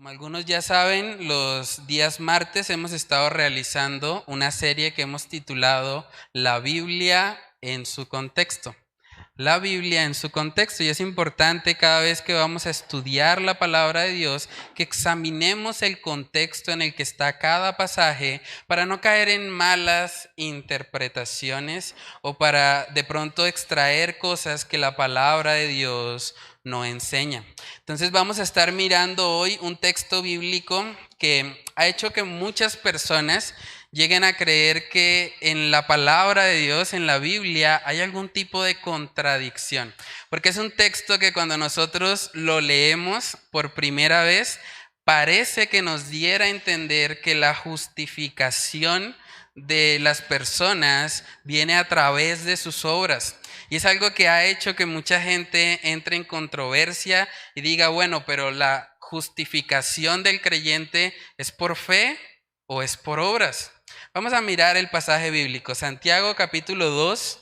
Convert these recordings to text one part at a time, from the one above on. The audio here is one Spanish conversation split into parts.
Como algunos ya saben, los días martes hemos estado realizando una serie que hemos titulado La Biblia en su contexto. La Biblia en su contexto, y es importante cada vez que vamos a estudiar la palabra de Dios que examinemos el contexto en el que está cada pasaje para no caer en malas interpretaciones o para de pronto extraer cosas que la palabra de Dios no enseña. Entonces vamos a estar mirando hoy un texto bíblico que ha hecho que muchas personas lleguen a creer que en la palabra de Dios, en la Biblia, hay algún tipo de contradicción. Porque es un texto que cuando nosotros lo leemos por primera vez, parece que nos diera a entender que la justificación de las personas viene a través de sus obras. Y es algo que ha hecho que mucha gente entre en controversia y diga, bueno, pero la justificación del creyente ¿es por fe o es por obras? Vamos a mirar el pasaje bíblico. Santiago capítulo 2,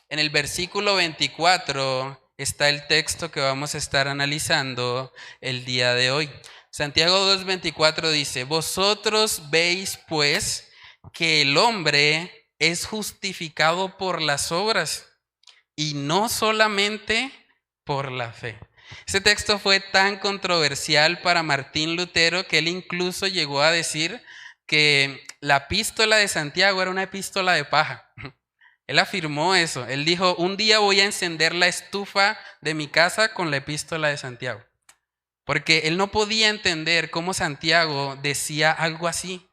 en el versículo 24 está el texto que vamos a estar analizando el día de hoy. Santiago 2:24 dice, vosotros veis pues que el hombre es justificado por las obras y no solamente por la fe. Este texto fue tan controversial para Martín Lutero que él incluso llegó a decir que la epístola de Santiago era una epístola de paja. Él afirmó eso. Él dijo, un día voy a encender la estufa de mi casa con la epístola de Santiago. Porque él no podía entender cómo Santiago decía algo así.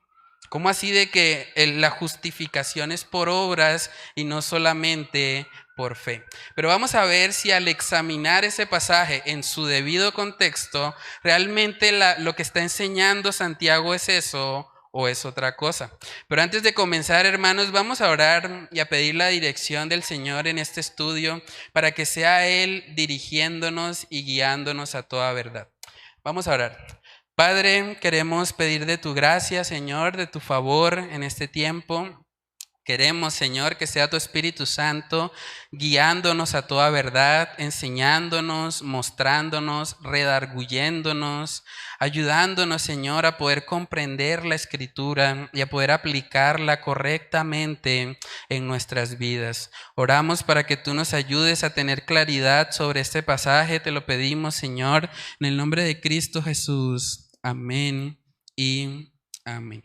¿Cómo así de que la justificación es por obras y no solamente por fe? Pero vamos a ver si al examinar ese pasaje en su debido contexto, realmente lo que está enseñando Santiago es eso o es otra cosa. Pero antes de comenzar, hermanos, vamos a orar y a pedir la dirección del Señor en este estudio para que sea Él dirigiéndonos y guiándonos a toda verdad. Vamos a orar. Padre, queremos pedir de tu gracia, Señor, de tu favor en este tiempo. Queremos, Señor, que sea tu Espíritu Santo guiándonos a toda verdad, enseñándonos, mostrándonos, redarguyéndonos, ayudándonos, Señor, a poder comprender la Escritura y a poder aplicarla correctamente en nuestras vidas. Oramos para que tú nos ayudes a tener claridad sobre este pasaje. Te lo pedimos, Señor, en el nombre de Cristo Jesús. Amén y amén.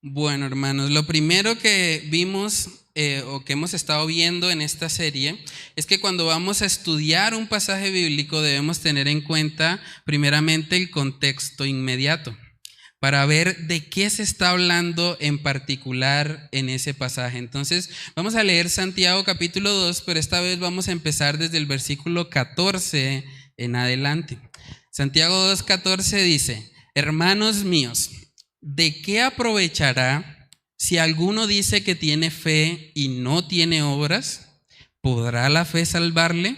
Bueno, hermanos, lo primero que vimos o que hemos estado viendo en esta serie es que cuando vamos a estudiar un pasaje bíblico debemos tener en cuenta primeramente el contexto inmediato para ver de qué se está hablando en particular en ese pasaje. Entonces, vamos a leer Santiago capítulo 2, pero esta vez vamos a empezar desde el versículo 14 en adelante. Santiago 2:14 dice, hermanos míos, ¿de qué aprovechará si alguno dice que tiene fe y no tiene obras? ¿Podrá la fe salvarle?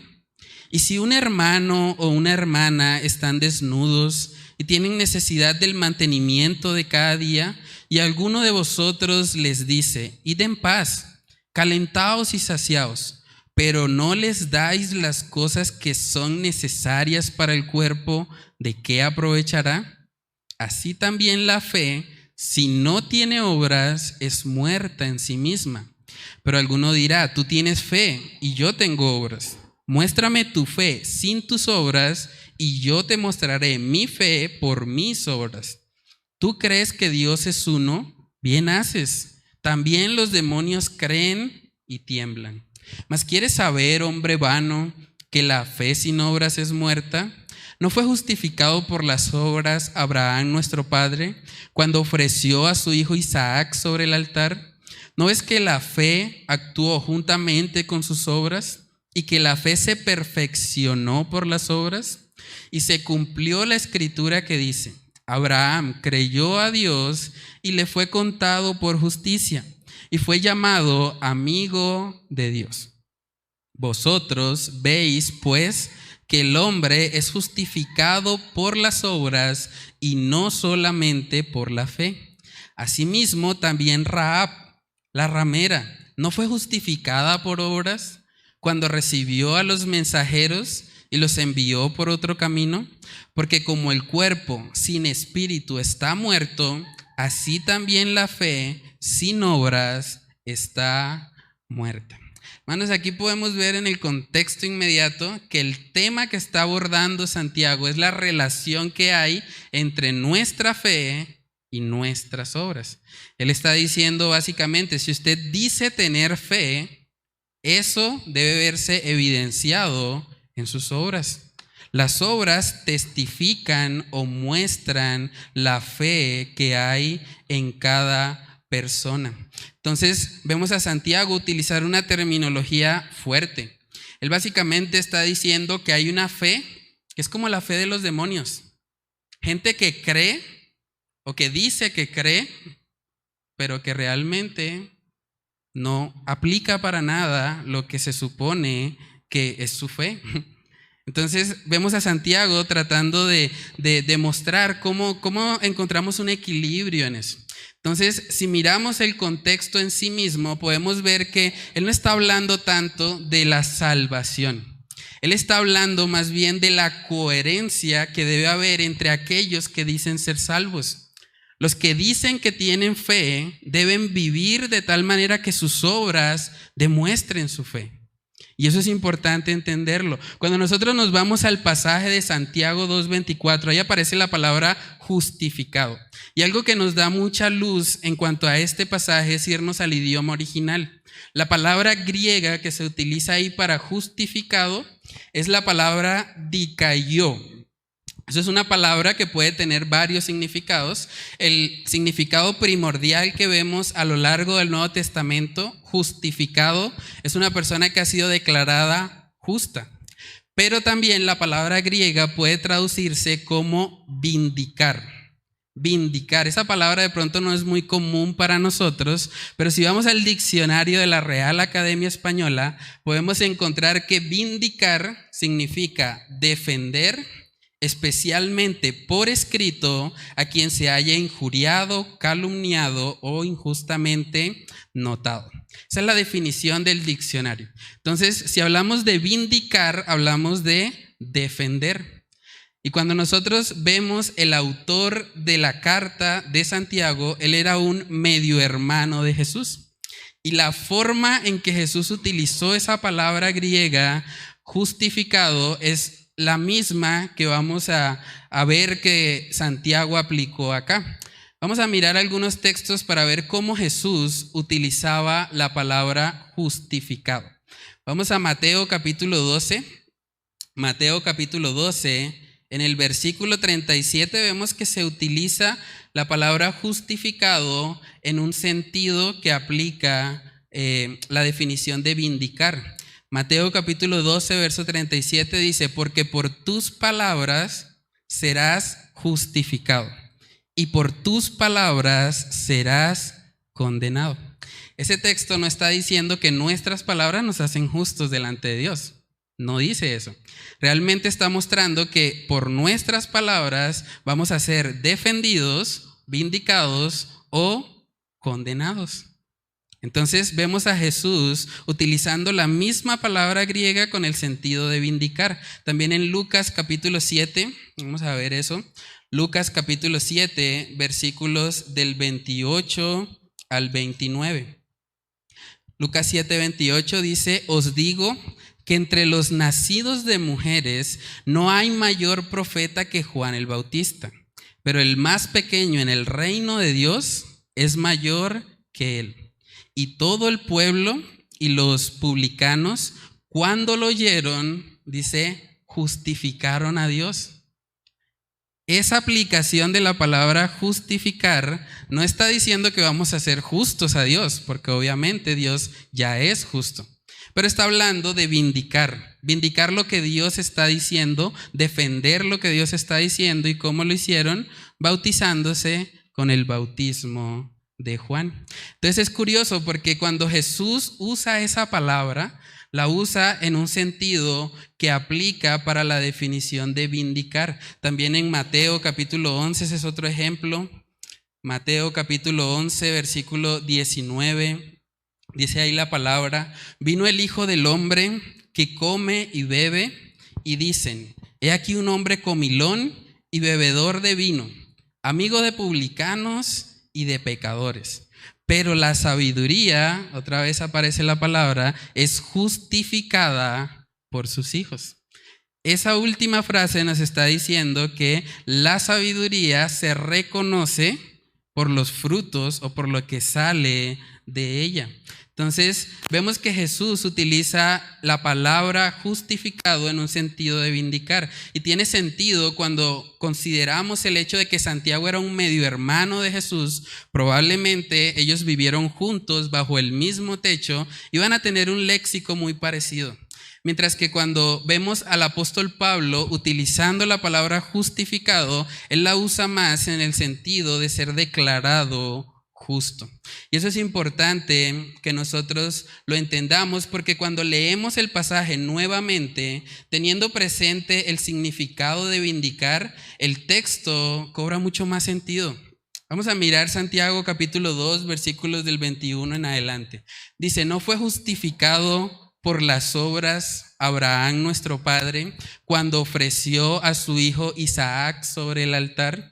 Y si un hermano o una hermana están desnudos y tienen necesidad del mantenimiento de cada día, y alguno de vosotros les dice, id en paz, calentaos y saciaos, pero no les dais las cosas que son necesarias para el cuerpo, ¿de qué aprovechará? Así también la fe, si no tiene obras, es muerta en sí misma. Pero alguno dirá, tú tienes fe y yo tengo obras. Muéstrame tu fe sin tus obras y yo te mostraré mi fe por mis obras. ¿Tú crees que Dios es uno? Bien haces. También los demonios creen y tiemblan. ¿Mas quieres saber, hombre vano, que la fe sin obras es muerta? ¿No fue justificado por las obras Abraham nuestro padre cuando ofreció a su hijo Isaac sobre el altar? ¿No es que la fe actuó juntamente con sus obras y que la fe se perfeccionó por las obras? Y se cumplió la escritura que dice, Abraham creyó a Dios y le fue contado por justicia y fue llamado amigo de Dios. Vosotros veis, pues, que el hombre es justificado por las obras y no solamente por la fe. Asimismo, también Rahab, la ramera, ¿no fue justificada por obras cuando recibió a los mensajeros y los envió por otro camino? Porque como el cuerpo sin espíritu está muerto, así también la fe sin obras está muerta. Hermanos, aquí podemos ver en el contexto inmediato que el tema que está abordando Santiago es la relación que hay entre nuestra fe y nuestras obras. Él está diciendo básicamente, si usted dice tener fe, eso debe verse evidenciado en sus obras. Las obras testifican o muestran la fe que hay en cada persona. Entonces vemos a Santiago utilizar una terminología fuerte. Él básicamente está diciendo que hay una fe que es como la fe de los demonios. Gente que cree o que dice que cree, pero que realmente no aplica para nada lo que se supone que es su fe. Entonces vemos a Santiago tratando de demostrar cómo encontramos un equilibrio en eso. Entonces, si miramos el contexto en sí mismo, podemos ver que él no está hablando tanto de la salvación. Él está hablando más bien de la coherencia que debe haber entre aquellos que dicen ser salvos. Los que dicen que tienen fe deben vivir de tal manera que sus obras demuestren su fe. Y eso es importante entenderlo. Cuando nosotros nos vamos al pasaje de Santiago 2:24, ahí aparece la palabra justificado. Y algo que nos da mucha luz en cuanto a este pasaje es irnos al idioma original. La palabra griega que se utiliza ahí para justificado es la palabra dikaiō. Eso es una palabra que puede tener varios significados. El significado primordial que vemos a lo largo del Nuevo Testamento, justificado, es una persona que ha sido declarada justa. Pero también la palabra griega puede traducirse como vindicar. Vindicar, esa palabra de pronto no es muy común para nosotros, pero si vamos al diccionario de la Real Academia Española, podemos encontrar que vindicar significa defender, especialmente por escrito, a quien se haya injuriado, calumniado o injustamente notado. Esa es la definición del diccionario. Entonces, si hablamos de vindicar, hablamos de defender. Y cuando nosotros vemos el autor de la carta de Santiago, él era un medio hermano de Jesús. Y la forma en que Jesús utilizó esa palabra griega, justificado, es la misma que vamos a ver que Santiago aplicó acá. Vamos a mirar algunos textos para ver cómo Jesús utilizaba la palabra justificado. Vamos a Mateo capítulo 12. Mateo capítulo 12, en el versículo 37 vemos que se utiliza la palabra justificado en un sentido que aplica la definición de vindicar. Mateo capítulo 12, verso 37 dice, porque por tus palabras serás justificado y por tus palabras serás condenado. Ese texto no está diciendo que nuestras palabras nos hacen justos delante de Dios. No dice eso. Realmente está mostrando que por nuestras palabras vamos a ser defendidos, vindicados o condenados. Entonces vemos a Jesús utilizando la misma palabra griega con el sentido de vindicar. También en Lucas capítulo 7, vamos a ver eso. Lucas capítulo 7, versículos del 28 al 29. Lucas 7, 28 dice, os digo que entre los nacidos de mujeres no hay mayor profeta que Juan el Bautista, pero el más pequeño en el reino de Dios es mayor que él. Y todo el pueblo y los publicanos, cuando lo oyeron, dice, justificaron a Dios. Esa aplicación de la palabra justificar no está diciendo que vamos a ser justos a Dios, porque obviamente Dios ya es justo. Pero está hablando de vindicar lo que Dios está diciendo, defender lo que Dios está diciendo. ¿Y cómo lo hicieron? Bautizándose con el bautismo de Juan. Entonces es curioso porque cuando Jesús usa esa palabra, la usa en un sentido que aplica para la definición de vindicar. También en Mateo capítulo 11, ese es otro ejemplo. Mateo capítulo 11, versículo 19, dice ahí la palabra, vino el Hijo del Hombre que come y bebe, y dicen: he aquí un hombre comilón y bebedor de vino, amigo de publicanos y de pecadores. Pero la sabiduría, otra vez aparece la palabra, es justificada por sus hijos. Esa última frase nos está diciendo que la sabiduría se reconoce por los frutos o por lo que sale de ella. Entonces, vemos que Jesús utiliza la palabra justificado en un sentido de vindicar. Y tiene sentido cuando consideramos el hecho de que Santiago era un medio hermano de Jesús. Probablemente ellos vivieron juntos bajo el mismo techo y van a tener un léxico muy parecido. Mientras que cuando vemos al apóstol Pablo utilizando la palabra justificado, él la usa más en el sentido de ser declarado justo. Y eso es importante que nosotros lo entendamos, porque cuando leemos el pasaje nuevamente, teniendo presente el significado de vindicar, el texto cobra mucho más sentido. Vamos a mirar Santiago capítulo 2, versículos del 21 en adelante. Dice: ¿no fue justificado por las obras Abraham nuestro padre cuando ofreció a su hijo Isaac sobre el altar?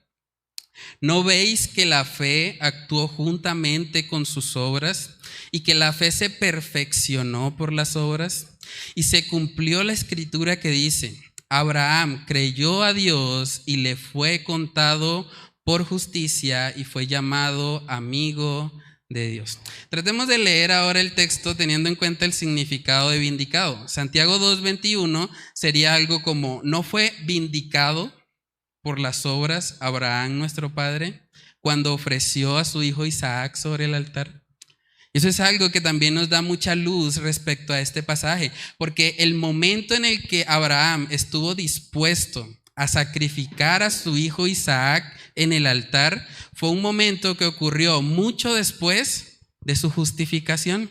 ¿No veis que la fe actuó juntamente con sus obras y que la fe se perfeccionó por las obras? Y se cumplió la escritura que dice: Abraham creyó a Dios y le fue contado por justicia y fue llamado amigo de Dios. Tratemos de leer ahora el texto teniendo en cuenta el significado de vindicado. Santiago 2:21 sería algo como: ¿no fue vindicado por las obras Abraham nuestro padre cuando ofreció a su hijo Isaac sobre el altar? Eso es algo que también nos da mucha luz respecto a este pasaje, porque el momento en el que Abraham estuvo dispuesto a sacrificar a su hijo Isaac en el altar fue un momento que ocurrió mucho después de su justificación.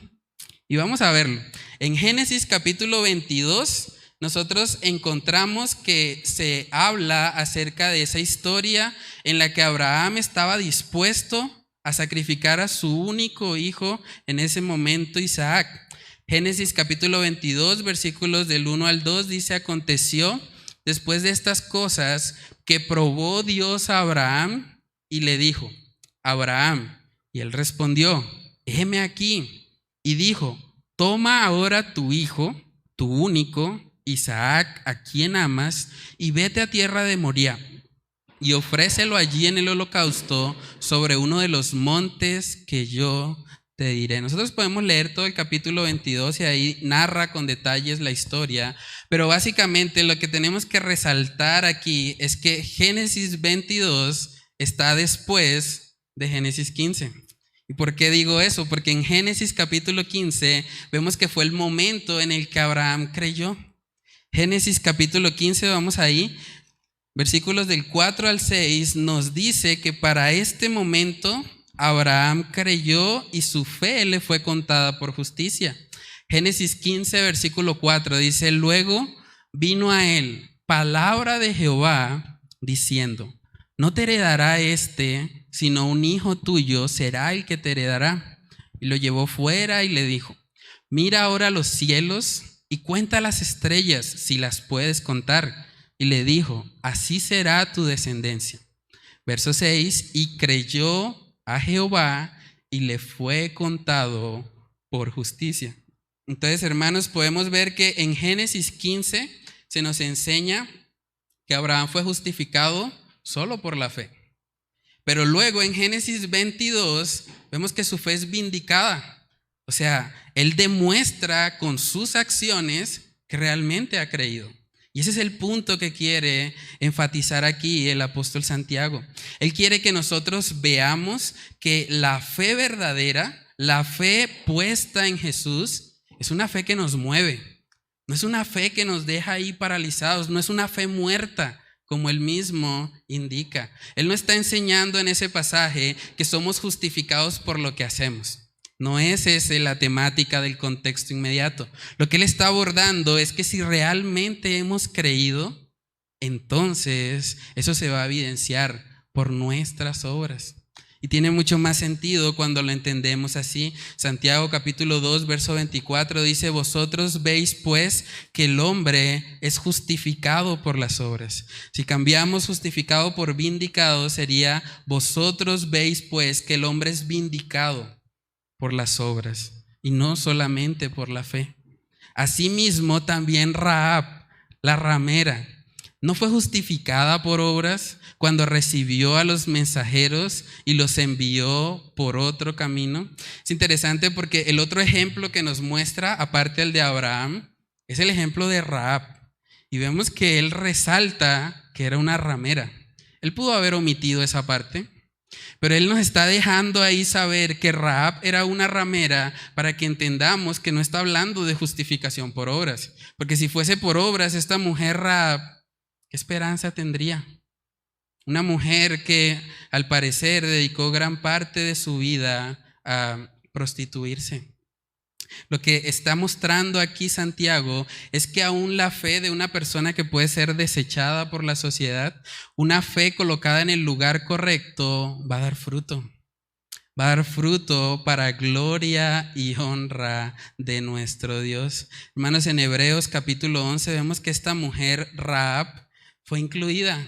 Y vamos a verlo. En Génesis capítulo 22 nosotros encontramos que se habla acerca de esa historia en la que Abraham estaba dispuesto a sacrificar a su único hijo, en ese momento Isaac. Génesis capítulo 22 versículos del 1 al 2 dice: aconteció después de estas cosas que probó Dios a Abraham y le dijo: Abraham. Y él respondió: heme aquí. Y dijo: toma ahora tu hijo, tu único, Isaac, a quien amas, y vete a tierra de Moría, y ofrécelo allí en el holocausto sobre uno de los montes que yo te diré. Nosotros podemos leer todo el capítulo 22 y ahí narra con detalles la historia, pero básicamente lo que tenemos que resaltar aquí es que Génesis 22 está después de Génesis 15. ¿Y por qué digo eso? Porque en Génesis capítulo 15 vemos que fue el momento en el que Abraham creyó. Génesis capítulo 15, vamos ahí, versículos del 4 al 6, nos dice que para este momento Abraham creyó y su fe le fue contada por justicia. Génesis 15, versículo 4 dice: luego vino a él palabra de Jehová diciendo: no te heredará este, sino un hijo tuyo será el que te heredará. Y lo llevó fuera y le dijo: mira ahora los cielos y cuenta las estrellas, si las puedes contar. Y le dijo: así será tu descendencia. Verso 6: y creyó a Jehová y le fue contado por justicia. Entonces, hermanos, podemos ver que en Génesis 15 se nos enseña que Abraham fue justificado solo por la fe. Pero luego en Génesis 22 vemos que su fe es vindicada. O sea, él demuestra con sus acciones que realmente ha creído. Y ese es el punto que quiere enfatizar aquí el apóstol Santiago. Él quiere que nosotros veamos que la fe verdadera, la fe puesta en Jesús, es una fe que nos mueve. No es una fe que nos deja ahí paralizados, no es una fe muerta, como él mismo indica. Él no está enseñando en ese pasaje que somos justificados por lo que hacemos. No es esa la temática del contexto inmediato. Lo que él está abordando es que si realmente hemos creído, entonces eso se va a evidenciar por nuestras obras. Y tiene mucho más sentido cuando lo entendemos así. Santiago capítulo 2, verso 24 dice: vosotros veis pues que el hombre es justificado por las obras. Si cambiamos justificado por vindicado, sería: vosotros veis pues que el hombre es vindicado por las obras y no solamente por la fe. Asimismo también Rahab, la ramera, ¿no fue justificada por obras cuando recibió a los mensajeros y los envió por otro camino? Es interesante porque el otro ejemplo que nos muestra, aparte del de Abraham, es el ejemplo de Rahab. Y vemos que él resalta que era una ramera. Él pudo haber omitido esa parte, pero él nos está dejando ahí saber que Rahab era una ramera para que entendamos que no está hablando de justificación por obras. Porque si fuese por obras, esta mujer Rahab, ¿qué esperanza tendría? Una mujer que al parecer dedicó gran parte de su vida a prostituirse. Lo que está mostrando aquí Santiago es que aún la fe de una persona que puede ser desechada por la sociedad, una fe colocada en el lugar correcto, va a dar fruto. Va a dar fruto para gloria y honra de nuestro Dios. Hermanos, en Hebreos capítulo 11 vemos que esta mujer Rahab fue incluida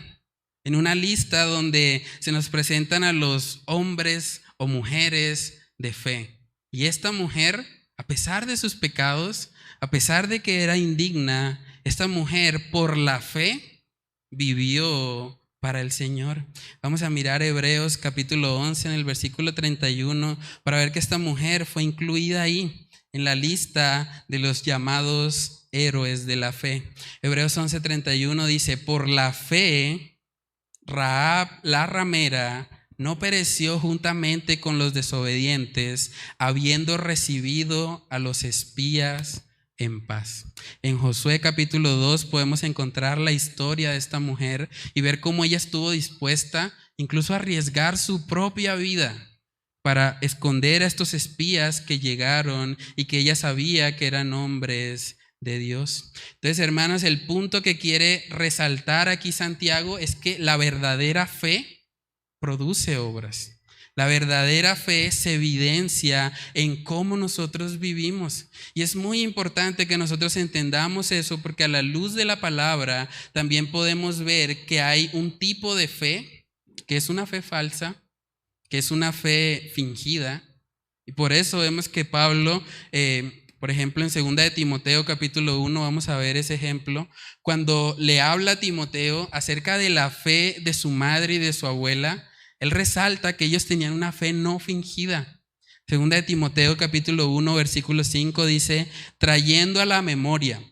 en una lista donde se nos presentan a los hombres o mujeres de fe. Y esta mujer, a pesar de sus pecados, a pesar de que era indigna, esta mujer por la fe vivió para el Señor. Vamos a mirar Hebreos capítulo 11 en el versículo 31 para ver que esta mujer fue incluida ahí en la lista de los llamados héroes de la fe. Hebreos 11:31 dice: por la fe, Rahab la ramera no pereció juntamente con los desobedientes, habiendo recibido a los espías en paz. En Josué capítulo 2 podemos encontrar la historia de esta mujer y ver cómo ella estuvo dispuesta incluso a arriesgar su propia vida para esconder a estos espías que llegaron y que ella sabía que eran hombres de Dios. Entonces, hermanos, el punto que quiere resaltar aquí Santiago es que la verdadera fe produce obras. La verdadera fe se evidencia en cómo nosotros vivimos. Y es muy importante que nosotros entendamos eso, porque a la luz de la palabra también podemos ver que hay un tipo de fe que es una fe falsa, que es una fe fingida. Y por eso vemos que Pablo, por ejemplo, en 2 de Timoteo capítulo 1, vamos a ver ese ejemplo, cuando le habla a Timoteo acerca de la fe de su madre y de su abuela, él resalta que ellos tenían una fe no fingida. 2 de Timoteo capítulo 1, versículo 5 dice: trayendo a la memoria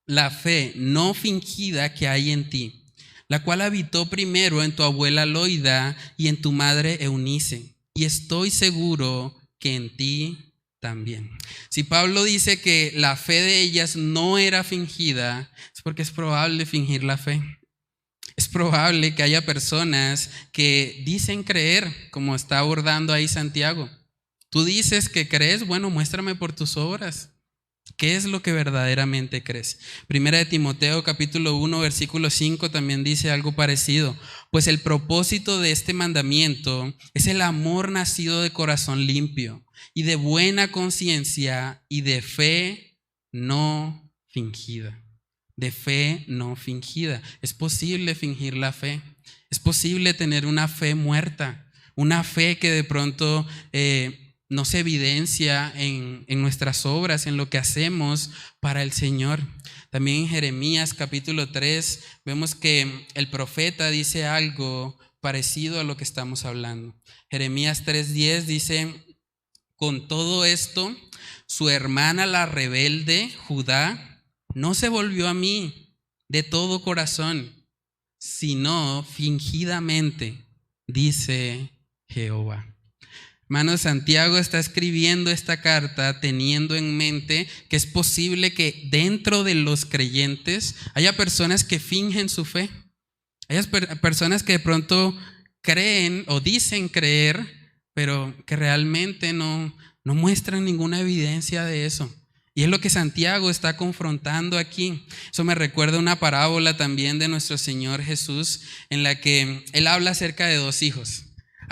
la fe no fingida que hay en ti, la cual habitó primero en tu abuela Loida y en tu madre Eunice, y estoy seguro que en ti también. Si Pablo dice que la fe de ellas no era fingida, es porque es probable fingir la fe. Es probable que haya personas que dicen creer, como está abordando ahí Santiago. Tú dices que crees, bueno, muéstrame por tus obras. ¿Qué es lo que verdaderamente crees? 1 de Timoteo capítulo 1 versículo 5 también dice algo parecido. Pues el propósito de este mandamiento es el amor nacido de corazón limpio y de buena conciencia y de fe no fingida. De fe no fingida. Es posible fingir la fe. Es posible tener una fe muerta, una fe que de pronto no se evidencia en nuestras obras, en lo que hacemos para el Señor. También en Jeremías capítulo 3 vemos que el profeta dice algo parecido a lo que estamos hablando. Jeremías 3:10 dice: con todo esto, su hermana la rebelde, Judá, no se volvió a mí de todo corazón, sino fingidamente, dice Jehová. Hermano, Santiago está escribiendo esta carta teniendo en mente que es posible que dentro de los creyentes haya personas que fingen su fe. Hay personas que de pronto creen o dicen creer, pero que realmente no muestran ninguna evidencia de eso. Y es lo que Santiago está confrontando aquí. Eso me recuerda una parábola también de nuestro Señor Jesús, en la que Él habla acerca de dos hijos.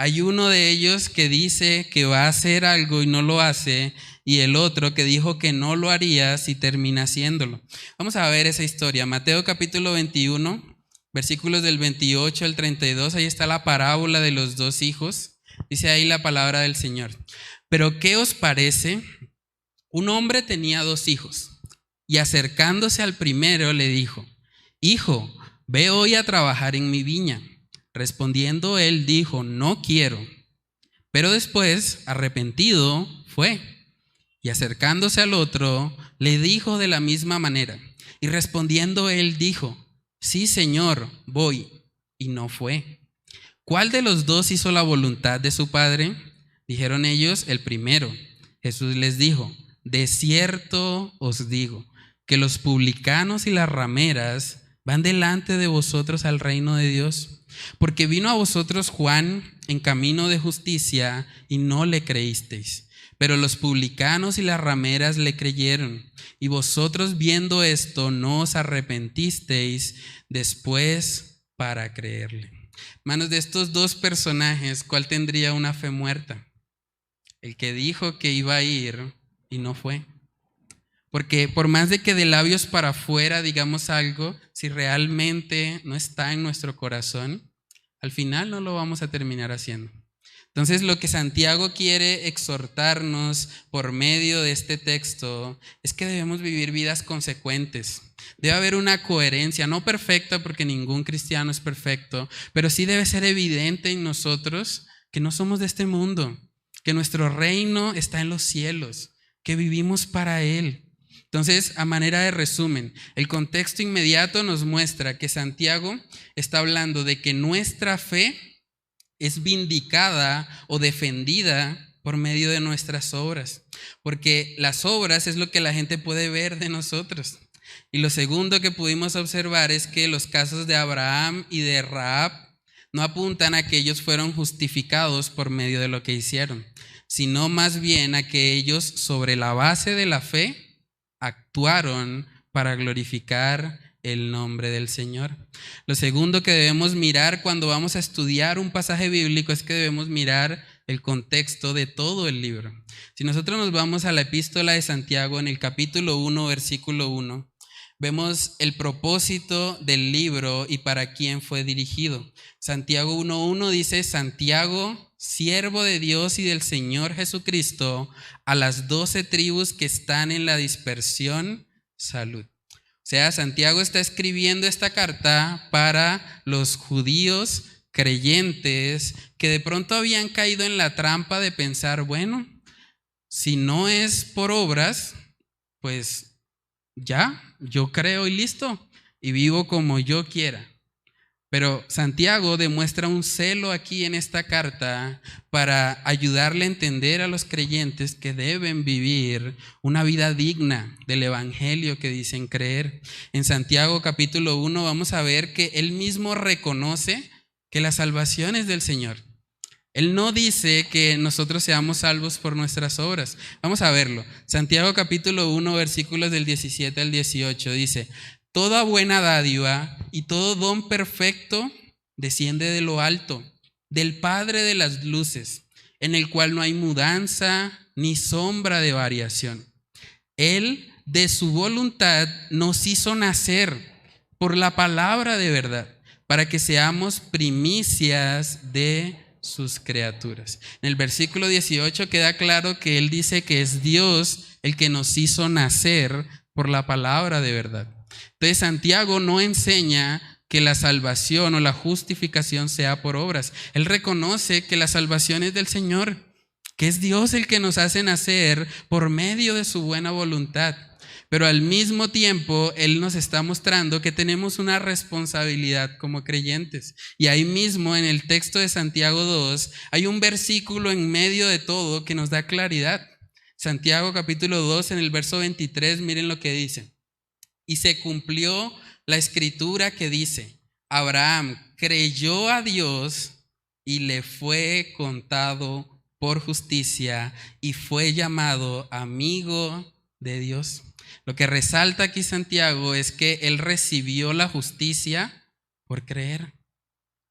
Hay uno de ellos que dice que va a hacer algo y no lo hace, y el otro que dijo que no lo haría si termina haciéndolo. Vamos a ver esa historia. Mateo capítulo 21, versículos del 28 al 32, ahí está la parábola de los dos hijos. Dice ahí la palabra del Señor. Pero ¿qué os parece? Un hombre tenía dos hijos, y acercándose al primero le dijo: Hijo, ve hoy a trabajar en mi viña. Respondiendo él dijo: No quiero. Pero después, arrepentido, fue. Y acercándose al otro, le dijo de la misma manera. Y respondiendo él dijo: Sí, Señor, voy. Y no fue. ¿Cuál de los dos hizo la voluntad de su padre? Dijeron ellos: El primero. Jesús les dijo: De cierto os digo, que los publicanos y las rameras van delante de vosotros al reino de Dios. Porque vino a vosotros Juan en camino de justicia y no le creísteis. Pero los publicanos y las rameras le creyeron. Y vosotros, viendo esto, no os arrepentisteis después para creerle. Hermanos, de estos dos personajes, ¿cuál tendría una fe muerta? El que dijo que iba a ir y no fue. Porque por más de que de labios para afuera digamos algo, si realmente no está en nuestro corazón, al final no lo vamos a terminar haciendo. Entonces, lo que Santiago quiere exhortarnos por medio de este texto es que debemos vivir vidas consecuentes. Debe haber una coherencia, no perfecta porque ningún cristiano es perfecto, pero sí debe ser evidente en nosotros que no somos de este mundo, que nuestro reino está en los cielos, que vivimos para Él. Entonces, a manera de resumen, el contexto inmediato nos muestra que Santiago está hablando de que nuestra fe es vindicada o defendida por medio de nuestras obras, porque las obras es lo que la gente puede ver de nosotros. Y lo segundo que pudimos observar es que los casos de Abraham y de Rahab no apuntan a que ellos fueron justificados por medio de lo que hicieron, sino más bien a que ellos, sobre la base de la fe, actuaron para glorificar el nombre del Señor. Lo segundo que debemos mirar cuando vamos a estudiar un pasaje bíblico es que debemos mirar el contexto de todo el libro. Si nosotros nos vamos a la epístola de Santiago en el capítulo 1, versículo 1, vemos el propósito del libro y para quién fue dirigido. Santiago 1:1 dice: Santiago, siervo de Dios y del Señor Jesucristo, a las 12 tribus que están en la dispersión, salud. O sea, Santiago está escribiendo esta carta para los judíos creyentes que de pronto habían caído en la trampa de pensar, bueno, si no es por obras, pues ya, yo creo y listo, y vivo como yo quiera. Pero Santiago demuestra un celo aquí en esta carta para ayudarle a entender a los creyentes que deben vivir una vida digna del evangelio que dicen creer. En Santiago capítulo 1 vamos a ver que él mismo reconoce que la salvación es del Señor. Él no dice que nosotros seamos salvos por nuestras obras. Vamos a verlo. Santiago capítulo 1 versículos del 17 al 18 dice: Toda buena dádiva y todo don perfecto desciende de lo alto, del Padre de las luces, en el cual no hay mudanza ni sombra de variación. Él, de su voluntad, nos hizo nacer por la palabra de verdad, para que seamos primicias de sus criaturas. En el versículo 18 queda claro que él dice que es Dios el que nos hizo nacer por la palabra de verdad. Entonces Santiago no enseña que la salvación o la justificación sea por obras. Él reconoce que la salvación es del Señor, que es Dios el que nos hace nacer por medio de su buena voluntad. Pero al mismo tiempo, Él nos está mostrando que tenemos una responsabilidad como creyentes. Y ahí mismo en el texto de Santiago 2 hay un versículo en medio de todo que nos da claridad. Santiago capítulo 2 en el verso 23, miren lo que dice. Y se cumplió la escritura que dice: Abraham creyó a Dios y le fue contado por justicia y fue llamado amigo de Dios. Lo que resalta aquí Santiago es que él recibió la justicia por creer.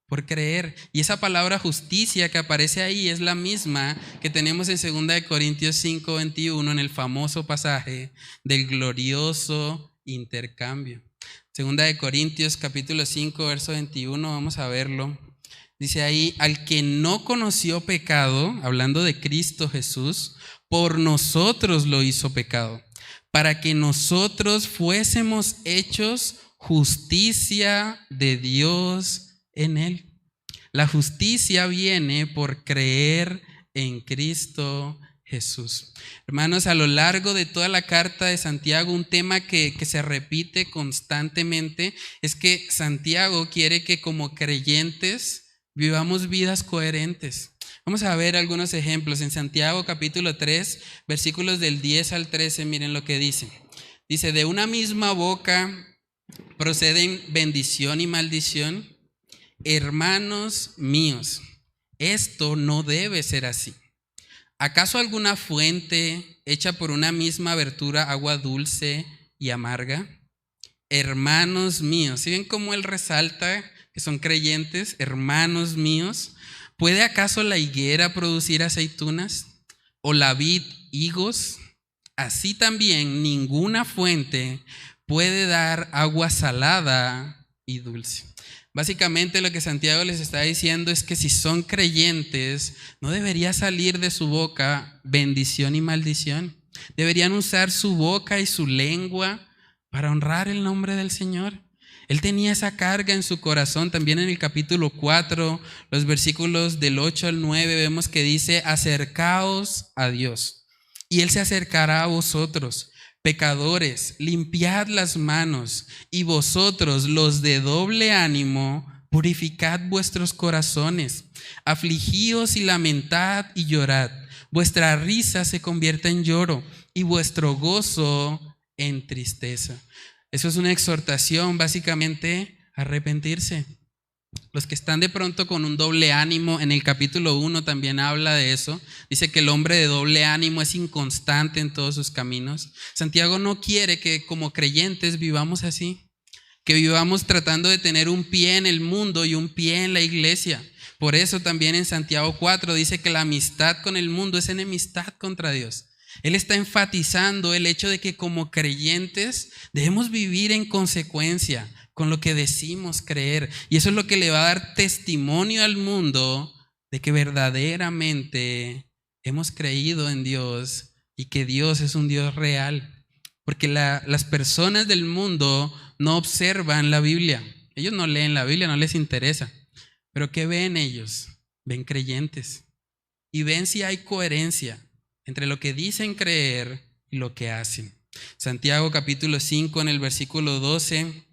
por creer. Y esa palabra justicia que aparece ahí es la misma que tenemos en 2 Corintios 5:21 en el famoso pasaje del glorioso intercambio. 2 Corintios capítulo 5 verso 21, vamos a verlo. Dice ahí, al que no conoció pecado, hablando de Cristo Jesús, por nosotros lo hizo pecado, para que nosotros fuésemos hechos justicia de Dios en él. La justicia viene por creer en Cristo Jesús. Hermanos, a lo largo de toda la carta de Santiago, un tema que se repite constantemente es que Santiago quiere que como creyentes vivamos vidas coherentes. Vamos a ver algunos ejemplos. En Santiago capítulo 3, versículos del 10 al 13, miren lo que dice. Dice, de una misma boca proceden bendición y maldición. Hermanos míos, esto no debe ser así. ¿Acaso alguna fuente hecha por una misma abertura agua dulce y amarga? Hermanos míos, ¿sí ven cómo él resalta que son creyentes? Hermanos míos, ¿puede acaso la higuera producir aceitunas o la vid higos? Así también ninguna fuente puede dar agua salada y dulce. Básicamente lo que Santiago les está diciendo es que si son creyentes, no debería salir de su boca bendición y maldición. Deberían usar su boca y su lengua para honrar el nombre del Señor. Él tenía esa carga en su corazón. También en el capítulo 4, los versículos del 8 al 9, vemos que dice, acercaos a Dios y Él se acercará a vosotros. Pecadores, limpiad las manos, y vosotros, los de doble ánimo, purificad vuestros corazones. Afligíos y lamentad y llorad. Vuestra risa se convierta en lloro y vuestro gozo en tristeza. Eso es una exhortación, básicamente, a arrepentirse. Los que están de pronto con un doble ánimo, en el capítulo 1 también habla de eso. Dice que el hombre de doble ánimo es inconstante en todos sus caminos. Santiago no quiere que como creyentes vivamos así, que vivamos tratando de tener un pie en el mundo y un pie en la iglesia. Por eso también en Santiago 4 dice que la amistad con el mundo es enemistad contra Dios. Él está enfatizando el hecho de que como creyentes debemos vivir en consecuencia con lo que decimos creer. Y eso es lo que le va a dar testimonio al mundo de que verdaderamente hemos creído en Dios y que Dios es un Dios real. Porque las personas del mundo no observan la Biblia. Ellos no leen la Biblia, no les interesa. Pero ¿qué ven ellos? Ven creyentes. Y ven si hay coherencia entre lo que dicen creer y lo que hacen. Santiago capítulo 5 en el versículo 12.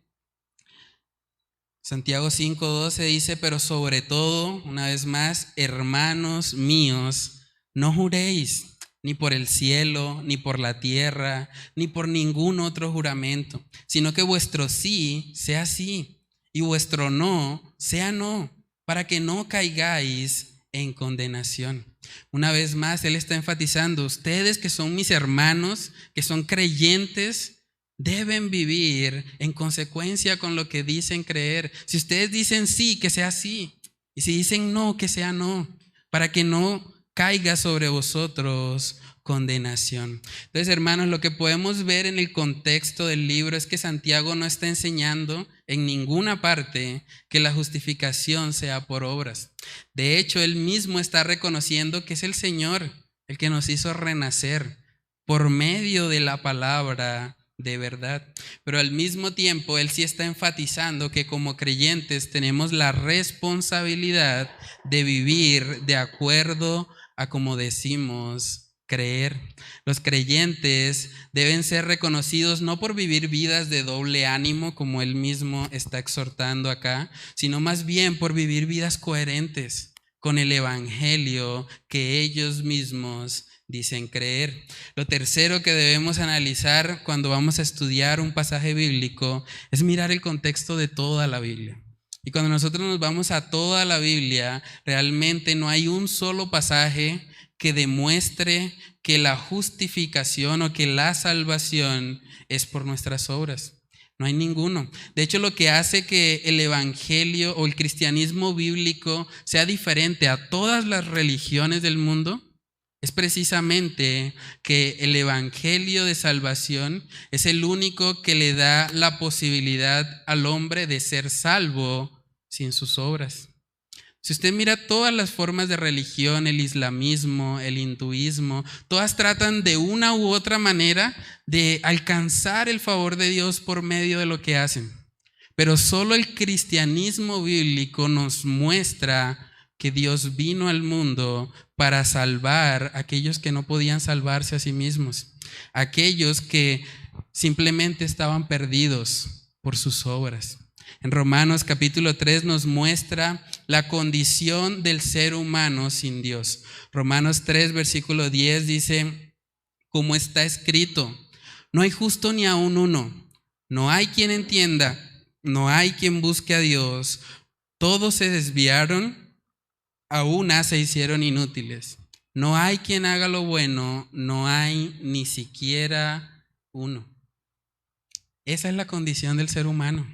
Santiago 5:12 dice, pero sobre todo, una vez más, hermanos míos, no juréis ni por el cielo, ni por la tierra, ni por ningún otro juramento, sino que vuestro sí sea sí y vuestro no sea no, para que no caigáis en condenación. Una vez más, él está enfatizando, ustedes que son mis hermanos, que son creyentes, deben vivir en consecuencia con lo que dicen creer. Si ustedes dicen sí, que sea sí. Y si dicen no, que sea no. Para que no caiga sobre vosotros condenación. Entonces, hermanos, lo que podemos ver en el contexto del libro es que Santiago no está enseñando en ninguna parte que la justificación sea por obras. De hecho, él mismo está reconociendo que es el Señor el que nos hizo renacer por medio de la palabra de verdad. Pero al mismo tiempo, él sí está enfatizando que como creyentes tenemos la responsabilidad de vivir de acuerdo a como decimos creer. Los creyentes deben ser reconocidos no por vivir vidas de doble ánimo, como él mismo está exhortando acá, sino más bien por vivir vidas coherentes con el evangelio que ellos mismos dicen creer. Lo tercero que debemos analizar cuando vamos a estudiar un pasaje bíblico es mirar el contexto de toda la Biblia. Y cuando nosotros nos vamos a toda la Biblia, realmente no hay un solo pasaje que demuestre que la justificación o que la salvación es por nuestras obras. No hay ninguno. De hecho, lo que hace que el evangelio o el cristianismo bíblico sea diferente a todas las religiones del mundo es precisamente que el evangelio de salvación es el único que le da la posibilidad al hombre de ser salvo sin sus obras. Si usted mira todas las formas de religión, el islamismo, el hinduismo, todas tratan de una u otra manera de alcanzar el favor de Dios por medio de lo que hacen. Pero solo el cristianismo bíblico nos muestra que Dios vino al mundo para salvar a aquellos que no podían salvarse a sí mismos, aquellos que simplemente estaban perdidos por sus obras. En Romanos capítulo 3 nos muestra la condición del ser humano sin Dios. Romanos 3 versículo 10 dice, como está escrito, no hay justo ni aun uno, no hay quien entienda, no hay quien busque a Dios, todos se desviaron, a una se hicieron inútiles. No hay quien haga lo bueno, no hay ni siquiera uno. Esa es la condición del ser humano.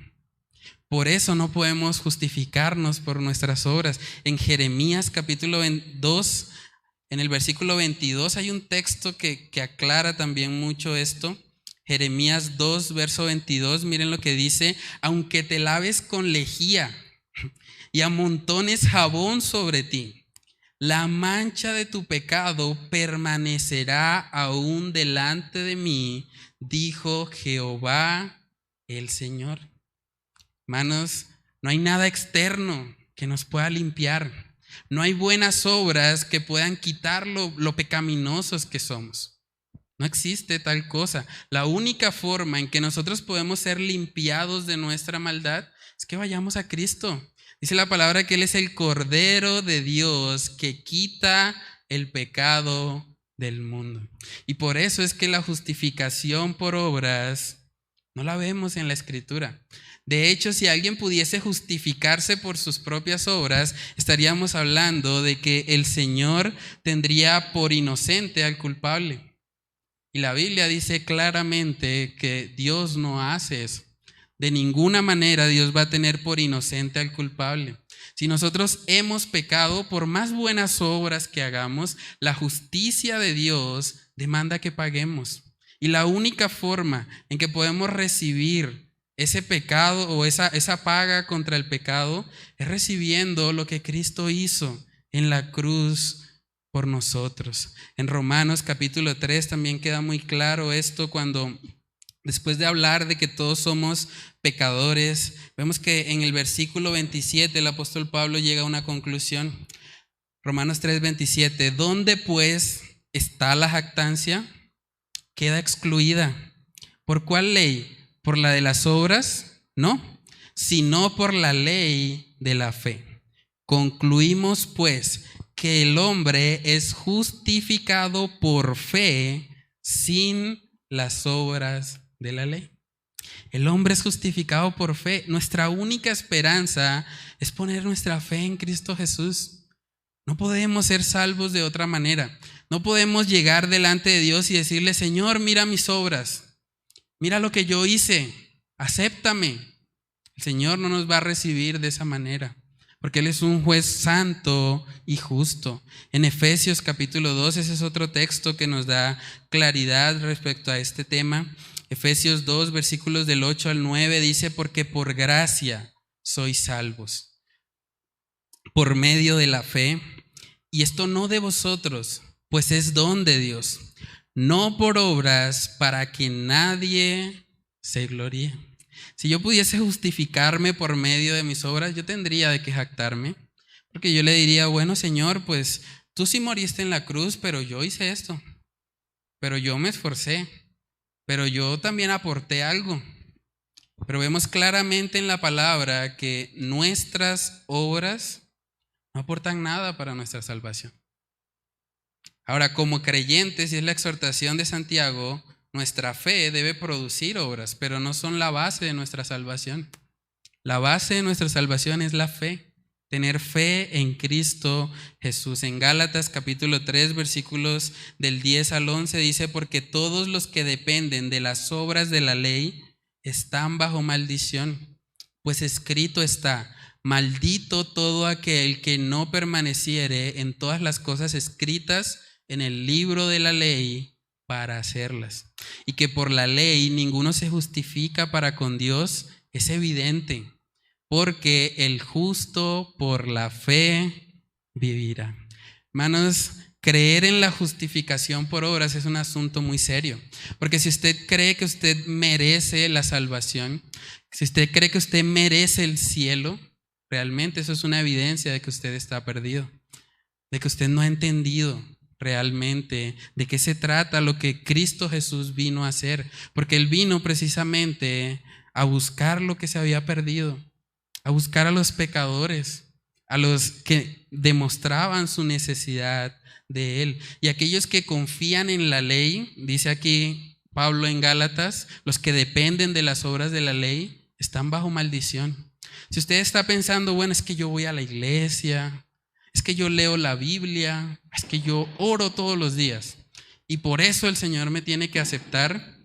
Por eso no podemos justificarnos por nuestras obras. En Jeremías capítulo 2, en el versículo 22, hay un texto que aclara también mucho esto. Jeremías 2, verso 22, miren lo que dice, aunque te laves con lejía y amontones jabón sobre ti, la mancha de tu pecado permanecerá aún delante de mí, dijo Jehová el Señor. Hermanos, no hay nada externo que nos pueda limpiar. No hay buenas obras que puedan quitar lo pecaminosos que somos. No existe tal cosa. La única forma en que nosotros podemos ser limpiados de nuestra maldad es que vayamos a Cristo. Dice la palabra que Él es el Cordero de Dios que quita el pecado del mundo. Y por eso es que la justificación por obras no la vemos en la Escritura. De hecho, si alguien pudiese justificarse por sus propias obras, estaríamos hablando de que el Señor tendría por inocente al culpable. Y la Biblia dice claramente que Dios no hace eso. De ninguna manera Dios va a tener por inocente al culpable. Si nosotros hemos pecado, por más buenas obras que hagamos, la justicia de Dios demanda que paguemos. Y la única forma en que podemos recibir ese pecado o esa paga contra el pecado es recibiendo lo que Cristo hizo en la cruz por nosotros. En Romanos capítulo 3 también queda muy claro esto cuando después de hablar de que todos somos pecadores, vemos que en el versículo 27 el apóstol Pablo llega a una conclusión. Romanos 3:27, ¿dónde pues está la jactancia? Queda excluida. ¿Por cuál ley? ¿Por la de las obras? No, sino por la ley de la fe. Concluimos pues que el hombre es justificado por fe sin las obras de la ley. El hombre es justificado por fe. Nuestra única esperanza es poner nuestra fe en Cristo Jesús. No podemos ser salvos de otra manera. No podemos llegar delante de Dios y decirle, Señor, mira mis obras. Mira lo que yo hice, acéptame. El Señor no nos va a recibir de esa manera, porque Él es un juez santo y justo. En Efesios capítulo 2, ese es otro texto que nos da claridad respecto a este tema. Efesios 2, versículos del 8 al 9, dice, porque por gracia sois salvos, por medio de la fe, y esto no de vosotros, pues es don de Dios. No por obras para que nadie se gloríe. Si yo pudiese justificarme por medio de mis obras, yo tendría de qué jactarme, porque yo le diría, bueno, Señor, pues tú sí moriste en la cruz, pero yo hice esto, pero yo me esforcé, pero yo también aporté algo. Pero vemos claramente en la palabra que nuestras obras no aportan nada para nuestra salvación. Ahora, como creyentes, y es la exhortación de Santiago, nuestra fe debe producir obras, pero no son la base de nuestra salvación. La base de nuestra salvación es la fe, tener fe en Cristo Jesús. En Gálatas capítulo 3, versículos del 10 al 11 dice, porque todos los que dependen de las obras de la ley están bajo maldición. Pues escrito está: maldito todo aquel que no permaneciere en todas las cosas escritas en el libro de la ley para hacerlas. Y que por la ley ninguno se justifica para con Dios es evidente, porque el justo por la fe vivirá. Hermanos, creer en la justificación por obras es un asunto muy serio, porque si usted cree que usted merece la salvación, si usted cree que usted merece el cielo, realmente eso es una evidencia de que usted está perdido, de que usted no ha entendido realmente de qué se trata lo que Cristo Jesús vino a hacer, porque Él vino precisamente a buscar lo que se había perdido, a buscar a los pecadores, a los que demostraban su necesidad de Él. Y aquellos que confían en la ley, dice aquí Pablo en Gálatas, los que dependen de las obras de la ley están bajo maldición. Si usted está pensando, bueno, es que yo voy a la iglesia, es que yo leo la Biblia, es que yo oro todos los días y por eso el Señor me tiene que aceptar,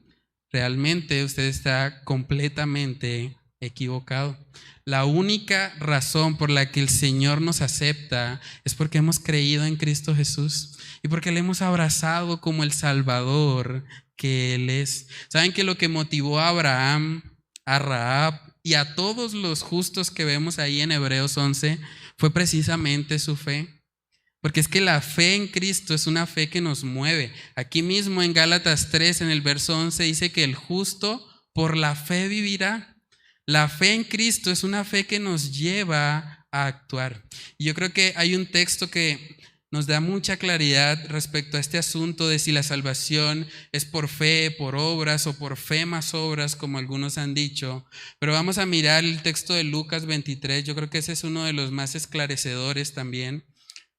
realmente usted está completamente equivocado. La única razón por la que el Señor nos acepta es porque hemos creído en Cristo Jesús y porque le hemos abrazado como el Salvador que Él es. ¿Saben que lo que motivó a Abraham, a Rahab y a todos los justos que vemos ahí en Hebreos 11 fue precisamente su fe? Porque es que la fe en Cristo es una fe que nos mueve. Aquí mismo en Gálatas 3, en el verso 11, dice que el justo por la fe vivirá. La fe en Cristo es una fe que nos lleva a actuar. Y yo creo que hay un texto que nos da mucha claridad respecto a este asunto de si la salvación es por fe, por obras o por fe más obras, como algunos han dicho. Pero vamos a mirar el texto de Lucas 23. Yo creo que ese es uno de los más esclarecedores también.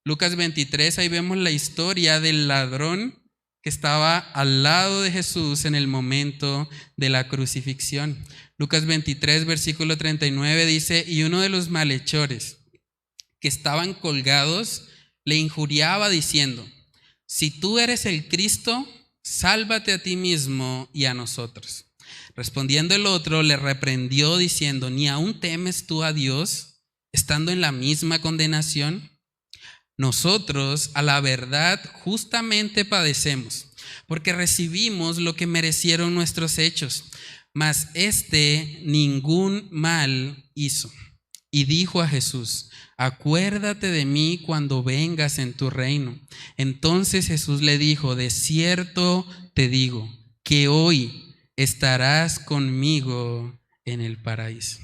Lucas 23, ahí vemos la historia del ladrón que estaba al lado de Jesús en el momento de la crucifixión. Lucas 23, versículo 39 dice: y uno de los malhechores que estaban colgados le injuriaba diciendo: si tú eres el Cristo, sálvate a ti mismo y a nosotros. Respondiendo el otro, le reprendió diciendo: ¿ni aún temes tú a Dios, estando en la misma condenación? Nosotros, a la verdad, justamente padecemos, porque recibimos lo que merecieron nuestros hechos, mas éste ningún mal hizo. Y dijo a Jesús: acuérdate de mí cuando vengas en tu reino. Entonces Jesús le dijo: de cierto te digo, que hoy estarás conmigo en el paraíso.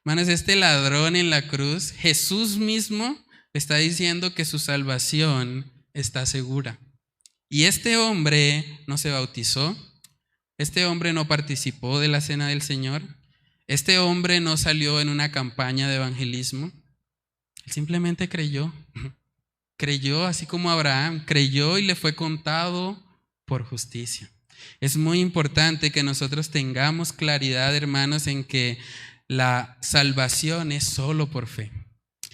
Hermanos, este ladrón en la cruz, Jesús mismo está diciendo que su salvación está segura. Y este hombre no se bautizó, este hombre no participó de la cena del Señor, este hombre no salió en una campaña de evangelismo, él simplemente creyó. Creyó así como Abraham, creyó y le fue contado por justicia. Es muy importante que nosotros tengamos claridad, hermanos, en que la salvación es solo por fe.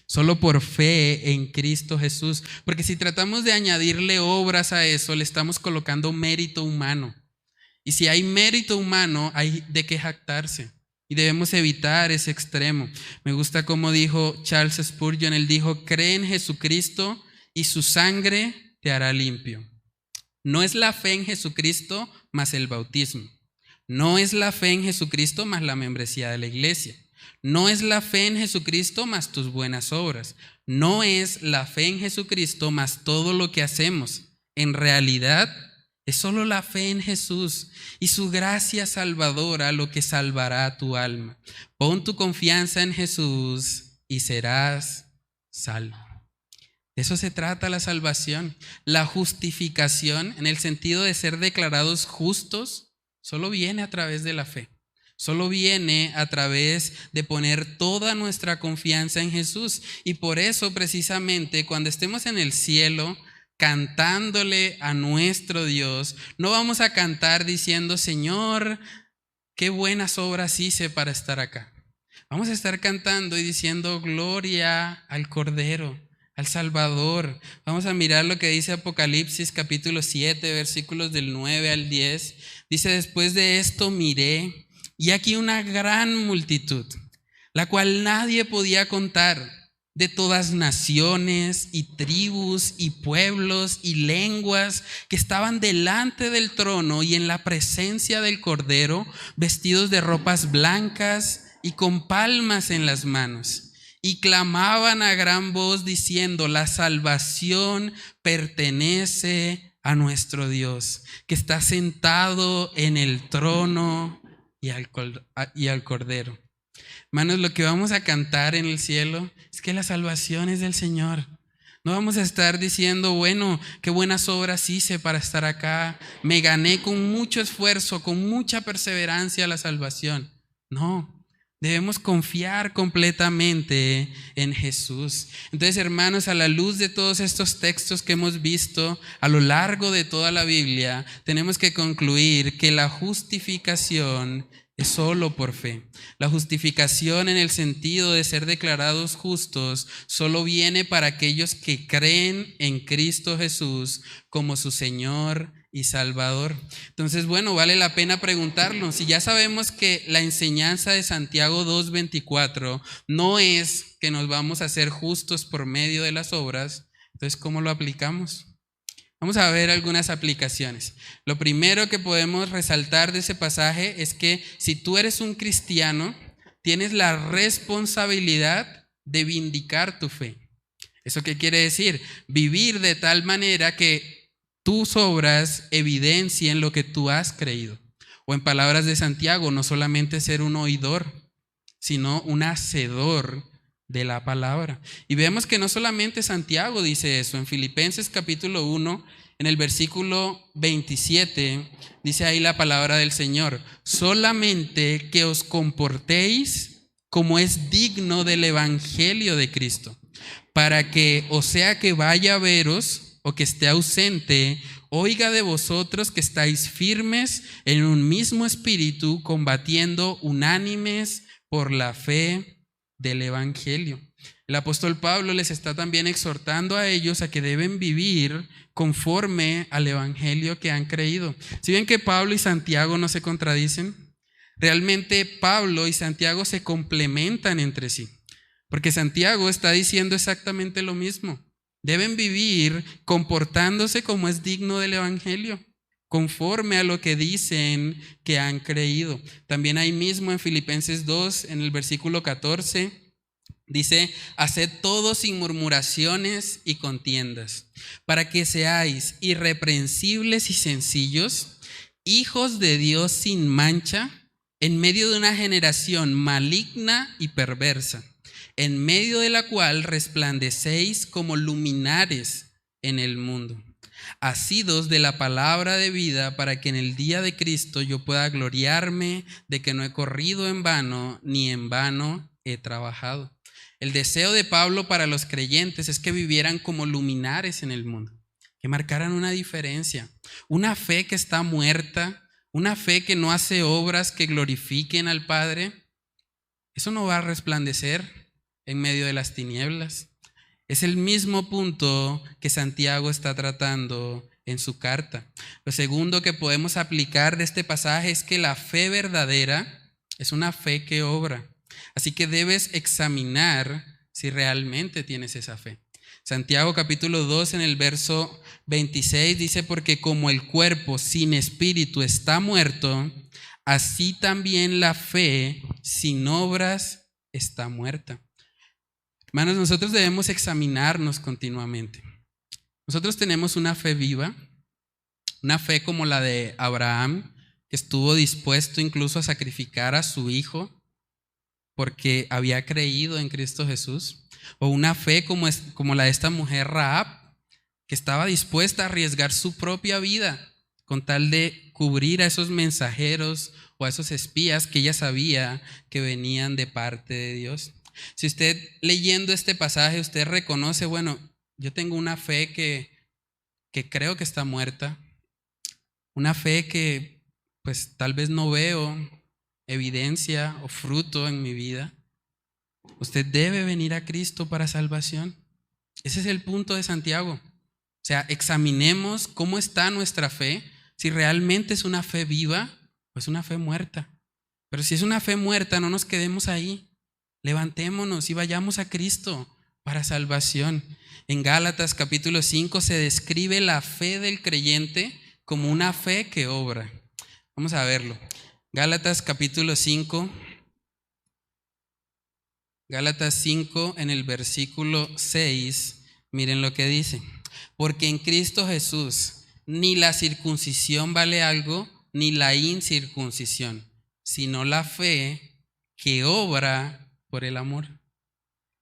Solo por fe en Cristo Jesús. Porque si tratamos de añadirle obras a eso, le estamos colocando mérito humano. Y si hay mérito humano, hay de qué jactarse. Y debemos evitar ese extremo. Me gusta cómo dijo Charles Spurgeon. Él dijo: cree en Jesucristo y su sangre te hará limpio. No es la fe en Jesucristo más el bautismo. No es la fe en Jesucristo más la membresía de la iglesia. No es la fe en Jesucristo más tus buenas obras. No es la fe en Jesucristo más todo lo que hacemos. En realidad, es solo la fe en Jesús y su gracia salvadora lo que salvará tu alma. Pon tu confianza en Jesús y serás salvo. De eso se trata la salvación. La justificación, en el sentido de ser declarados justos, solo viene a través de la fe. Solo viene a través de poner toda nuestra confianza en Jesús. Y por eso precisamente cuando estemos en el cielo cantándole a nuestro Dios, no vamos a cantar diciendo: Señor, qué buenas obras hice para estar acá. Vamos a estar cantando y diciendo: gloria al Cordero, al Salvador. Vamos a mirar lo que dice Apocalipsis capítulo 7, versículos del 9 al 10. Dice: después de esto miré, Y aquí una gran multitud, la cual nadie podía contar, de todas naciones y tribus y pueblos y lenguas, que estaban delante del trono y en la presencia del Cordero, vestidos de ropas blancas y con palmas en las manos. Y clamaban a gran voz diciendo: la salvación pertenece a nuestro Dios, que está sentado en el trono y al Cordero. Hermanos, lo que vamos a cantar en el cielo es que la salvación es del Señor. No vamos a estar diciendo, bueno, qué buenas obras hice para estar acá, me gané con mucho esfuerzo, con mucha perseverancia la salvación. No, debemos confiar completamente en Jesús. Entonces, hermanos, a la luz de todos estos textos que hemos visto a lo largo de toda la Biblia, tenemos que concluir que la justificación es solo por fe. La justificación en el sentido de ser declarados justos solo viene para aquellos que creen en Cristo Jesús como su Señor y Salvador. Entonces, bueno, vale la pena preguntarnos, si ya sabemos que la enseñanza de Santiago 2:24 no es que nos vamos a hacer justos por medio de las obras, entonces, ¿cómo lo aplicamos? Vamos a ver algunas aplicaciones. Lo primero que podemos resaltar de ese pasaje es que si tú eres un cristiano, tienes la responsabilidad de vindicar tu fe. ¿Eso qué quiere decir? Vivir de tal manera que tus obras evidencien lo que tú has creído. O en palabras de Santiago, no solamente ser un oidor, sino un hacedor de la palabra. Y vemos que no solamente Santiago dice eso. En Filipenses capítulo 1, en el versículo 27, dice ahí la palabra del Señor: solamente que os comportéis como es digno del evangelio de Cristo, para que, o sea que vaya a veros o que esté ausente, oiga de vosotros que estáis firmes en un mismo espíritu, combatiendo unánimes por la fe del evangelio. El apóstol Pablo les está también exhortando a ellos a que deben vivir conforme al evangelio que han creído. Si ven que Pablo y Santiago no se contradicen, realmente Pablo y Santiago se complementan entre sí, porque Santiago está diciendo exactamente lo mismo. Deben vivir comportándose como es digno del evangelio, conforme a lo que dicen que han creído. También ahí mismo en Filipenses 2, en el versículo 14, dice: haced todo sin murmuraciones y contiendas, para que seáis irreprensibles y sencillos, hijos de Dios sin mancha, en medio de una generación maligna y perversa, en medio de la cual resplandecéis como luminares en el mundo, asidos de la palabra de vida, para que en el día de Cristo yo pueda gloriarme de que no he corrido en vano, ni en vano he trabajado. El deseo de Pablo para los creyentes es que vivieran como luminares en el mundo, que marcaran una diferencia, una fe que está muerta, una fe que no hace obras que glorifiquen al Padre. Eso no va a resplandecer en medio de las tinieblas. Es el mismo punto que Santiago está tratando en su carta. Lo segundo que podemos aplicar de este pasaje es que la fe verdadera es una fe que obra. Así que debes examinar si realmente tienes esa fe. Santiago capítulo 2 en el verso 26 dice: porque como el cuerpo sin espíritu está muerto, así también la fe sin obras está muerta. Hermanos, nosotros debemos examinarnos continuamente. Nosotros tenemos una fe viva, una fe como la de Abraham, que estuvo dispuesto incluso a sacrificar a su hijo porque había creído en Cristo Jesús. O una fe como la de esta mujer Rahab, que estaba dispuesta a arriesgar su propia vida con tal de cubrir a esos mensajeros o a esos espías que ella sabía que venían de parte de Dios. Si usted leyendo este pasaje, usted reconoce, bueno, yo tengo una fe que creo que está muerta, una fe que pues tal vez no veo evidencia o fruto en mi vida. Usted debe venir a Cristo para salvación. Ese es el punto de Santiago. O sea, examinemos cómo está nuestra fe, si realmente es una fe viva o es una fe muerta. Pero si es una fe muerta, no nos quedemos ahí. Levantémonos y vayamos a Cristo para salvación. En Gálatas capítulo 5 se describe la fe del creyente como una fe que obra. Vamos a verlo. Gálatas capítulo 5. Gálatas 5 en el versículo 6. Miren lo que dice. Porque en Cristo Jesús ni la circuncisión vale algo, ni la incircuncisión, sino la fe que obra por el amor.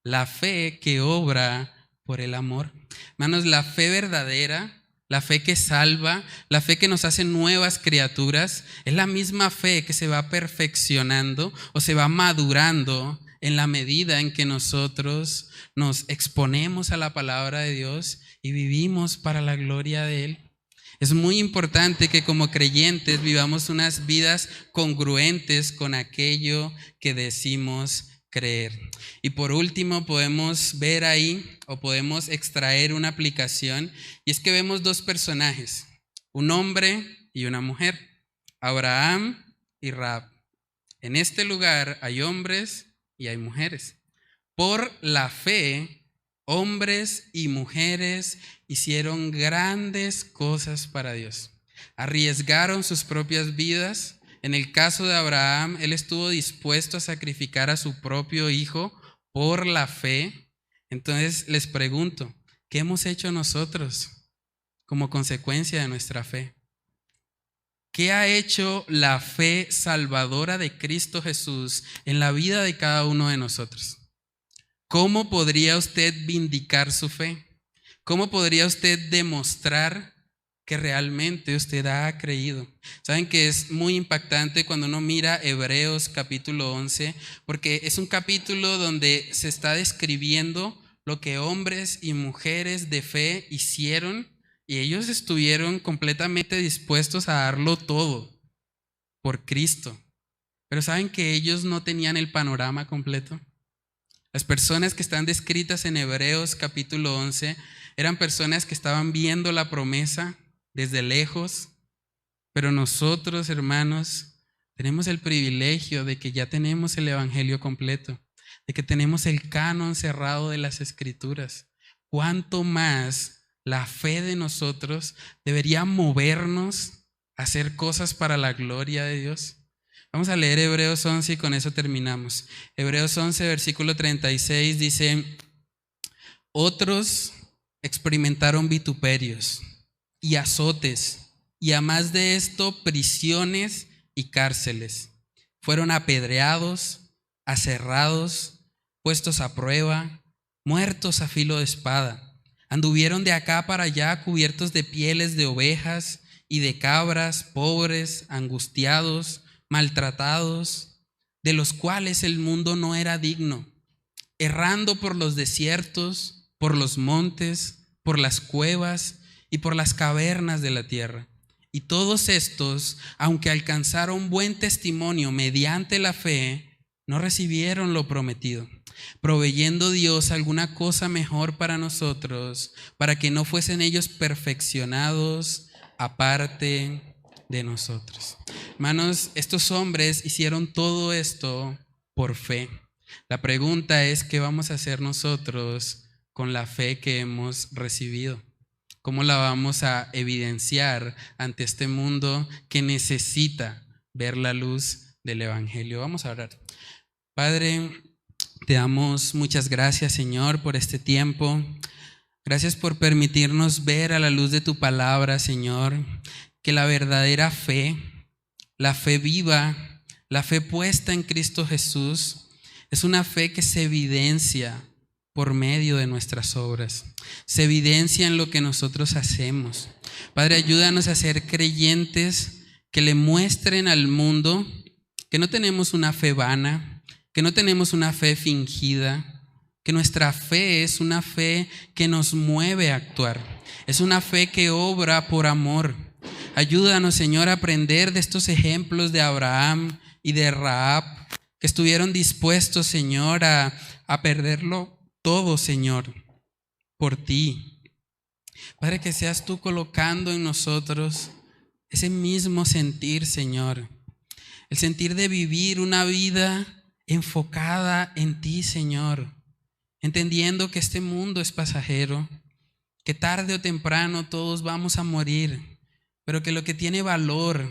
La fe que obra por el amor. Hermanos, la fe verdadera, la fe que salva, la fe que nos hace nuevas criaturas, es la misma fe que se va perfeccionando o se va madurando en la medida en que nosotros nos exponemos a la palabra de Dios y vivimos para la gloria de Él. Es muy importante que como creyentes vivamos unas vidas congruentes con aquello que decimos creer. Y por último podemos ver ahí o podemos extraer una aplicación, y es que vemos dos personajes, un hombre y una mujer, Abraham y Rahab. En este lugar hay hombres y hay mujeres. Por la fe, hombres y mujeres hicieron grandes cosas para Dios. Arriesgaron sus propias vidas. En el caso de Abraham, él estuvo dispuesto a sacrificar a su propio hijo por la fe. Entonces les pregunto, ¿qué hemos hecho nosotros como consecuencia de nuestra fe? ¿Qué ha hecho la fe salvadora de Cristo Jesús en la vida de cada uno de nosotros? ¿Cómo podría usted vindicar su fe? ¿Cómo podría usted demostrar que realmente usted ha creído? Saben que es muy impactante cuando uno mira Hebreos capítulo 11, porque es un capítulo donde se está describiendo lo que hombres y mujeres de fe hicieron, y ellos estuvieron completamente dispuestos a darlo todo por Cristo. Pero ¿saben que ellos no tenían el panorama completo? Las personas que están descritas en Hebreos capítulo 11 eran personas que estaban viendo la promesa desde lejos, pero nosotros, hermanos, tenemos el privilegio de que ya tenemos el evangelio completo, de que tenemos el canon cerrado de las Escrituras. ¿Cuánto más la fe de nosotros debería movernos a hacer cosas para la gloria de Dios? Vamos a leer Hebreos 11 y con eso terminamos. Hebreos 11, versículo 36 dice: otros experimentaron vituperios y azotes, y a más de esto, prisiones y cárceles. Fueron apedreados, aserrados, puestos a prueba, muertos a filo de espada. Anduvieron de acá para allá cubiertos de pieles de ovejas y de cabras, pobres, angustiados, maltratados, de los cuales el mundo no era digno, errando por los desiertos, por los montes, por las cuevas y por las cavernas de la tierra. Y todos estos, aunque alcanzaron buen testimonio mediante la fe, no recibieron lo prometido, proveyendo Dios alguna cosa mejor para nosotros, para que no fuesen ellos perfeccionados aparte de nosotros. Hermanos, estos hombres hicieron todo esto por fe. La pregunta es, ¿qué vamos a hacer nosotros con la fe que hemos recibido? ¿Cómo la vamos a evidenciar ante este mundo que necesita ver la luz del evangelio? Vamos a orar. Padre, te damos muchas gracias, Señor, por este tiempo. Gracias por permitirnos ver a la luz de tu palabra, Señor, que la verdadera fe, la fe viva, la fe puesta en Cristo Jesús, es una fe que se evidencia por medio de nuestras obras, se evidencia en lo que nosotros hacemos. Padre, ayúdanos a ser creyentes que le muestren al mundo que no tenemos una fe vana, que no tenemos una fe fingida, que nuestra fe es una fe que nos mueve a actuar, es una fe que obra por amor. Ayúdanos, Señor, a aprender de estos ejemplos de Abraham y de Rahab, que estuvieron dispuestos, Señor, a perderlo todo, Señor, por ti. Padre, que seas tú colocando en nosotros ese mismo sentir, Señor, el sentir de vivir una vida enfocada en ti, Señor, entendiendo que este mundo es pasajero, que tarde o temprano todos vamos a morir, pero que lo que tiene valor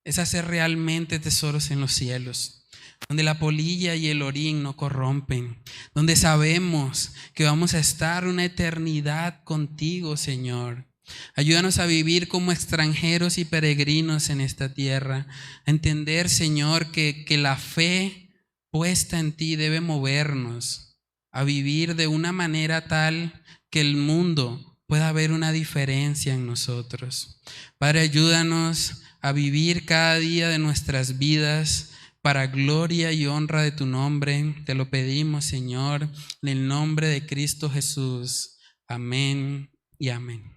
es hacer realmente tesoros en los cielos, donde la polilla y el orín no corrompen, donde sabemos que vamos a estar una eternidad contigo, Señor. Ayúdanos a vivir como extranjeros y peregrinos en esta tierra, a entender, Señor, que la fe puesta en ti debe movernos a vivir de una manera tal que el mundo pueda ver una diferencia en nosotros. Padre, ayúdanos a vivir cada día de nuestras vidas para gloria y honra de tu nombre. Te lo pedimos, Señor, en el nombre de Cristo Jesús. Amén y amén.